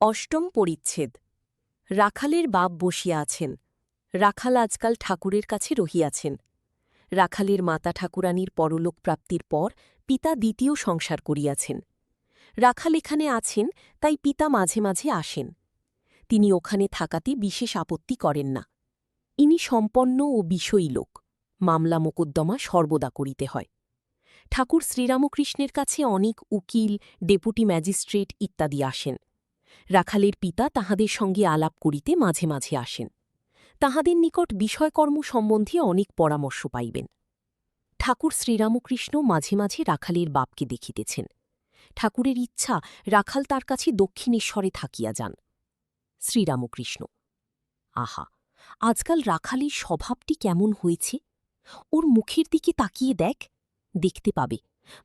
অষ্টম পরিচ্ছেদ। রাখালের বাপ বসিয়া আছেন। রাখাল আজকাল ঠাকুরের কাছে রহিয়াছেন। রাখালের মাতা ঠাকুরানীর পরলোক প্রাপ্তির পর পিতা দ্বিতীয় সংসার করিয়াছেন। রাখাল এখানে আছেন, তাই পিতা মাঝে মাঝে আসেন। তিনি ওখানে থাকাতে বিশেষ আপত্তি করেন না। ইনি সম্পন্ন ও বিষয়ী লোক। মামলা মোকদ্দমা সর্বদা করিতে হয়। ঠাকুর শ্রীরামকৃষ্ণের কাছে অনেক উকিল, ডেপুটি ম্যাজিস্ট্রেট ইত্যাদি আসেন। রাখালের পিতা তাহাদের সঙ্গে আলাপ করিতে মাঝে মাঝে আসেন। তাহাদের নিকট বিষয়কর্ম সম্বন্ধে অনেক পরামর্শ পাইবেন। ঠাকুর শ্রীরামকৃষ্ণ মাঝে মাঝে রাখালের বাপকে দেখিতেছেন। ঠাকুরের ইচ্ছা রাখাল তার কাছে দক্ষিণেশ্বরে থাকিয়া যান। শ্রীরামকৃষ্ণ: আহা, আজকাল রাখালের স্বভাবটি কেমন হয়েছে! ওর মুখের দিকে তাকিয়ে দেখ, দেখতে পাবে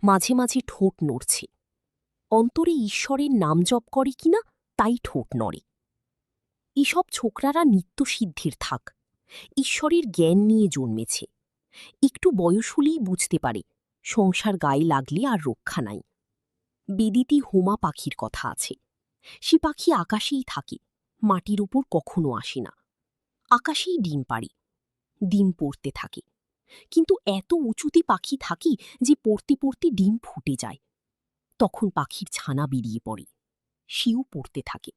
মাঝে মাঝে ঠোঁট নড়ছে। অন্তরে ঈশ্বরের নাম জপ করে কিনা তাই ঠোঁট নড়ে। এসব ছোকরারা নিত্যসিদ্ধির থাক, ঈশ্বরের জ্ঞান নিয়ে জন্মেছে। একটু বয়স হলেই বুঝতে পারে সংসার গায়ে লাগলে আর রক্ষা নাই। বেদিতি হোমা পাখির কথা আছে। সে পাখি আকাশেই থাকে, মাটির উপর কখনো আসে না। আকাশেই ডিম পাড়ে, ডিম পড়তে থাকে। কিন্তু এত উঁচুতে পাখি থাকে যে পড়তে পড়তে ডিম ফুটে যায়। তখন পাখির ছানা বেরিয়ে পড়ে, সেও পড়তে থাকে।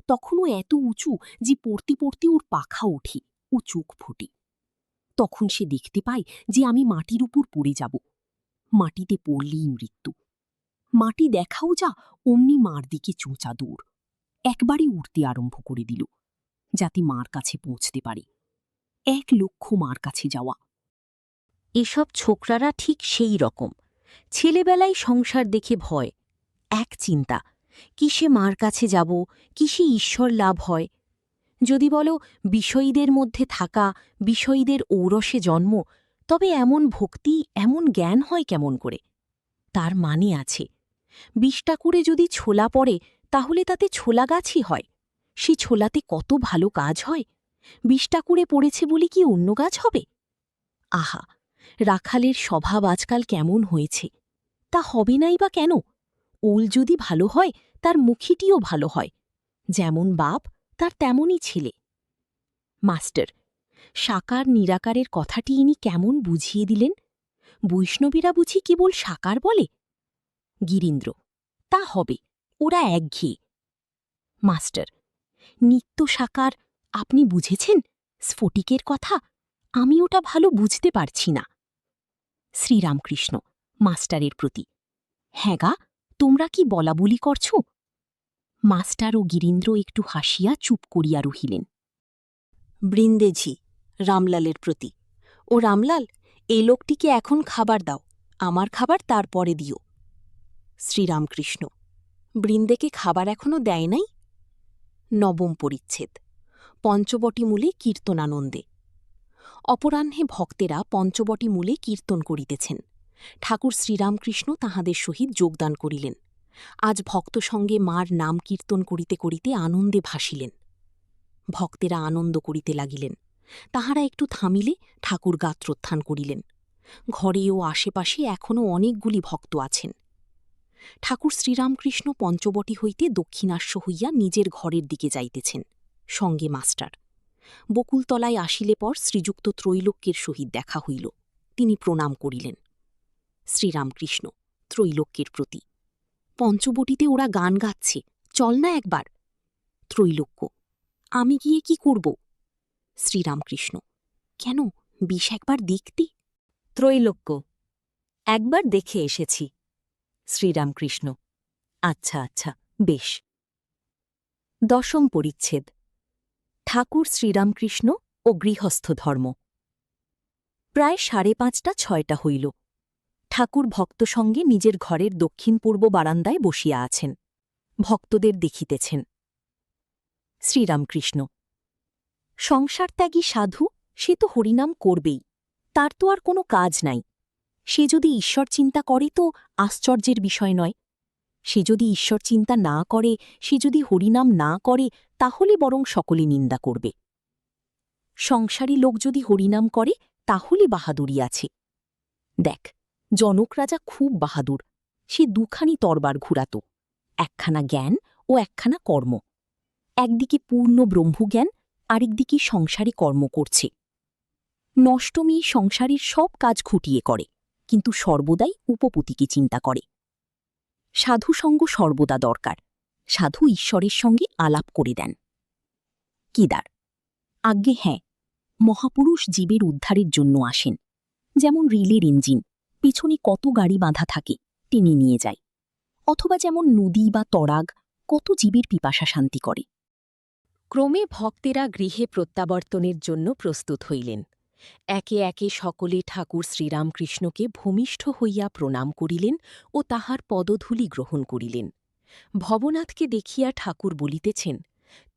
তখনও এত উঁচু যে পড়তে পড়তে ওর পাখা ওঠে ও চোখ ফোটে। তখন সে দেখতে পায় যে আমি মাটির উপর পড়ে যাব। মাটিতে পড়লেই মৃত্যু। মাটি দেখাও যা, অমনি মার দিকে চোঁচা দৌড়। একবারে উঠতে আরম্ভ করে দিল, যাতে মার কাছে পৌঁছতে পারে। 1,00,000 মার কাছে যাওয়া। এসব ছোকরারা ঠিক সেই রকম। ছেলেবেলায় সংসার দেখে ভয়, এক চিন্তা, কিসে মার কাছে যাব, কিসে ঈশ্বর লাভ হয়। যদি বলো বিষয়ীদের মধ্যে থাকা, বিষয়ীদের ঔরসে জন্ম, তবে এমন ভক্তি, এমন জ্ঞান হয় কেমন করে? তার মানে আছে। 20টা করে যদি ছোলা পড়ে, তাহলে তাতে ছোলা গাছই হয়। সে ছোলাতে কত ভালো কাজ হয়। 20টা করে পড়েছে বলে কি অন্য গাছ হবে? আহা, রাখালের স্বভাব আজকাল কেমন হয়েছে! তা হবে নাই বা কেন? ওল যদি ভালো হয়, তার মুখিটিও ভালো হয়। যেমন বাপ, তার তেমনই ছেলে। মাস্টার, সাকার নিরাকারের কথাটি ইনি কেমন বুঝিয়ে দিলেন! বৈষ্ণবীরা বুঝি কেবল সাকার বলে? গিরীন্দ্র: তা হবে, ওরা একঘেয়ে। মাস্টার: নিত্য সাকার আপনি বুঝেছেন? স্ফটিকের কথা আমি ওটা ভালো বুঝতে পারছি না। শ্রীরামকৃষ্ণ মাস্টারের প্রতি: হ্যাঁ গা, তোমরা কি বলাবলি করছ? মাস্টার ও গিরীন্দ্র একটু হাসিয়া চুপ করিয়া রহিলেন। বৃন্দেজি রামলালের প্রতি: ও রামলাল, এই লোকটিকে এখন খাবার দাও, আমার খাবার তারপরে দিও। শ্রীরামকৃষ্ণ: বৃন্দেকে খাবার এখনো দেয় নাই? নবম পরিচ্ছেদ। পঞ্চবটী মূলে কীর্তনানন্দে। অপরাহ্নে ভক্তেরা পঞ্চবটী মূলে কীর্তন করিতেছেন। ঠাকুর শ্রীরামকৃষ্ণ তাহাদের সহিত যোগদান করিলেন। আজ ভক্ত সঙ্গে মার নাম কীর্তন করিতে করিতে আনন্দে ভাসিলেন। ভক্তেরা আনন্দ করিতে লাগিলেন। তাহারা একটু থামিলে ঠাকুর গাত্রোত্থান করিলেন। ঘরে ও আশেপাশে এখনও অনেকগুলি ভক্ত আছেন। ঠাকুর শ্রীরামকৃষ্ণ পঞ্চবটী হইতে দক্ষিণাস্য হইয়া নিজের ঘরের দিকে যাইতেছেন, সঙ্গে মাস্টার। বকুলতলায় আসিলে পর শ্রীযুক্ত ত্রৈলোক্যের সহিত দেখা হইল। তিনি প্রণাম করিলেন। শ্রীরামকৃষ্ণ ত্রৈলোক্যের প্রতি: পঞ্চবটিতে ওরা গান গাচ্ছে, চল না একবার। ত্রৈলোক্য: আমি গিয়ে কি করব? শ্রীরামকৃষ্ণ: কেন, বেশ একবার দেখতে? ত্রৈলোক্য: একবার দেখে এসেছি। শ্রীরামকৃষ্ণ: আচ্ছা আচ্ছা, বেশ। দশম পরিচ্ছেদ। ঠাকুর শ্রীরামকৃষ্ণ ও গৃহস্থ ধর্ম। প্রায় 5:30-6টা হইল। ঠাকুর ভক্ত সঙ্গে নিজের ঘরের দক্ষিণ পূর্ব বারান্দায় বসিয়া আছেন। ভক্তদের দেখিতেছেন। শ্রীরামকৃষ্ণ: সংসার ত্যাগী সাধু, সে তো হরিনাম করবেই, তার তো আর কোনো কাজ নাই। সে যদি ঈশ্বর চিন্তা করে তো আশ্চর্যের বিষয় নয়। সে যদি ঈশ্বর চিন্তা না করে, সে যদি হরিনাম না করে, তাহলে বরং সকলে নিন্দা করবে। সংসারী লোক যদি হরিনাম করে, তাহলে বাহাদুরি আছে। দেখ, জনক রাজা খুব বাহাদুর। সে 2খানি তরবার ঘুরাত, একখানা জ্ঞান ও একখানা কর্ম। একদিকে পূর্ণ ব্রহ্মজ্ঞান, আরেকদিকে সংসারে কর্ম করছে। নষ্টমী সংসারের সব কাজ খুঁটিয়ে করে, কিন্তু সর্বদাই উপপতিকে চিন্তা করে। সাধুসঙ্গ সর্বদা দরকার। সাধু ঈশ্বরের সঙ্গে আলাপ করে দেন। কেদার: আজ্ঞে হ্যাঁ, মহাপুরুষ জীবের উদ্ধারের জন্য আসেন। যেমন রেলের ইঞ্জিন, পেছনে কত গাড়ি বাঁধা থাকে, টেনে নিয়ে যায়। অথবা যেমন নদী বা তরাগ কত জীবের পিপাসা শান্তি করে। ক্রমে ভক্তেরা গৃহে প্রত্যাবর্তনের জন্য প্রস্তুত হইলেন। একে একে সকলে ঠাকুর শ্রীরামকৃষ্ণকে ভূমিষ্ঠ হইয়া প্রণাম করিলেন ও তাহার পদধূলি গ্রহণ করিলেন। ভবনাথকে দেখিয়া ঠাকুর বলিতেছেন,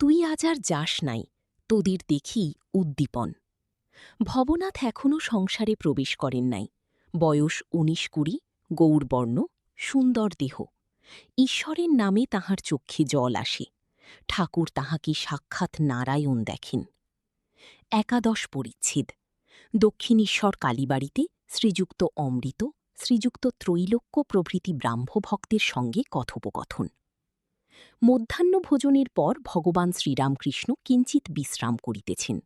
তুই আজ আর যাস নাই, তোদের দেখি উদ্দীপন। ভবনাথ এখনও সংসারে প্রবেশ করেন নাই। বয়স ১৯-২০, গৌরবর্ণ, সুন্দর দেহ। ঈশ্বরের নামে তাহার চক্ষে জল আসে। ঠাকুর তাহাকে সাক্ষাৎ নারায়ণ দেখেন। একাদশ পরিচ্ছেদ। দক্ষিণেশ্বর কালীবাড়িতে শ্রীযুক্ত অমৃত, শ্রীযুক্ত ত্রৈলোক্য প্রভৃতি ব্রাহ্মভক্তের সঙ্গে কথোপকথন। মধ্যাহ্নভোজনের পর ভগবান শ্রীরামকৃষ্ণ কিঞ্চিৎ বিশ্রাম করিতেছেন।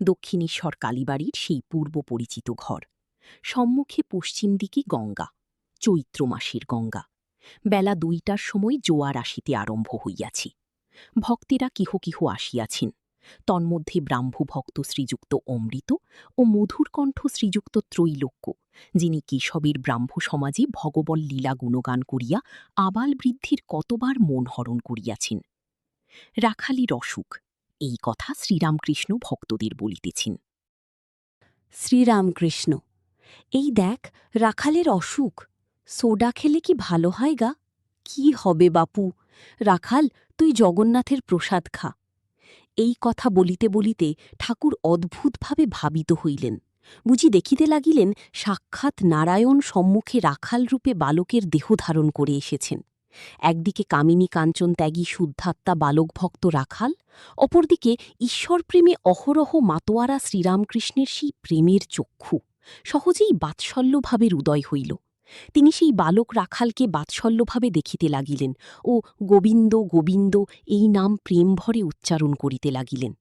দক্ষিণেশ্বর কালীবাড়ির সেই পূর্ব পরিচিত ঘর। সম্মুখে পশ্চিম দিকে গঙ্গা, চৈত্র মাসের গঙ্গা। বেলা ২টার সময় জোয়ার আসিতে আরম্ভ হইয়াছে। ভক্তেরা কেহ কেহ আসিয়াছেন। তন্মধ্যে ব্রাহ্মভক্ত শ্রীযুক্ত অমৃত ও মধুরকণ্ঠ শ্রীযুক্ত ত্রৈলোক্য, যিনি কেশবের ব্রাহ্ম সমাজে ভগবল লীলা গুণগান করিয়া আবাল বৃদ্ধির কতবার মন হরণ করিয়াছেন। রাখালির অসুখ, এই কথা শ্রীরামকৃষ্ণ ভক্তদের বলিতেছেন। শ্রীরামকৃষ্ণ: এই দেখ, রাখালের অসুখ। সোডা খেলে কি ভালো হয় গা? কি হবে বাপু, রাখাল তুই জগন্নাথের প্রসাদ খা। এই কথা বলিতে বলিতে ঠাকুর অদ্ভুতভাবে ভাবিত হইলেন। বুঝি দেখিতে লাগিলেন সাক্ষাৎ নারায়ণ সম্মুখে রাখাল রূপে বালকের দেহ ধারণ করে এসেছেন। একদিকে কামিনী কাঞ্চন ত্যাগী শুদ্ধাত্মা বালকভক্ত রাখাল, অপরদিকে ঈশ্বরপ্রেমে অহরহ মাতোয়ারা শ্রীরামকৃষ্ণের সেই প্রেমের চক্ষু। সহজেই বাৎসল্যভাবের উদয় হইল। তিনি সেই বালক রাখালকে বাৎসল্যভাবে দেখিতে লাগিলেন ও গোবিন্দ গোবিন্দ এই নাম প্রেমভরে উচ্চারণ করিতে লাগিলেন।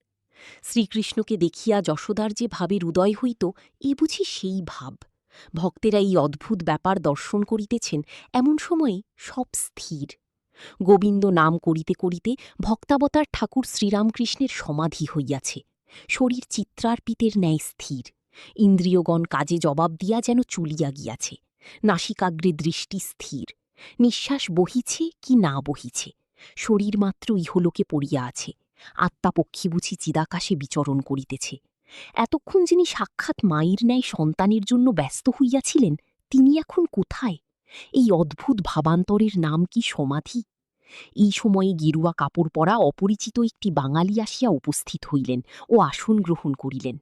শ্রীকৃষ্ণকে দেখিয়া যশোদার যে ভাবের উদয় হইত, এ বুঝি সেই ভাব। ভক্তেরা এই অদ্ভুত ব্যাপার দর্শন করিতেছেন, এমন সময়ে সব স্থির। গোবিন্দ নাম করিতে করিতে ভক্তাবতার ঠাকুর শ্রীরামকৃষ্ণের সমাধি হইয়াছে। শরীর চিত্রার্পিতের ন্যায় স্থির। ইন্দ্রিয়গণ কাজে জবাব দিয়া যেন চলিয়া গিয়াছে। নাসিকাগ্রে দৃষ্টি স্থির। নিঃশ্বাস বহিছে কি না বহিছে, শরীর মাত্র ইহলোকে পড়িয়া আছে। আত্মাপক্ষী বুঝি চিদাকাশে বিচরণ করিতেছে। এতক্ষণ যিনি সাক্ষাৎ মায়ের ন্যায় সন্তানের জন্য ব্যস্ত হইয়াছিলেন, তিনি এখন কোথায়? এই অদ্ভুত ভাবান্তরের নাম কি সমাধি? এই সময়ে গেরুয়া কাপড় পরা অপরিচিত একটি বাঙালি আসিয়া উপস্থিত হইলেন ও আসন গ্রহণ করিলেন।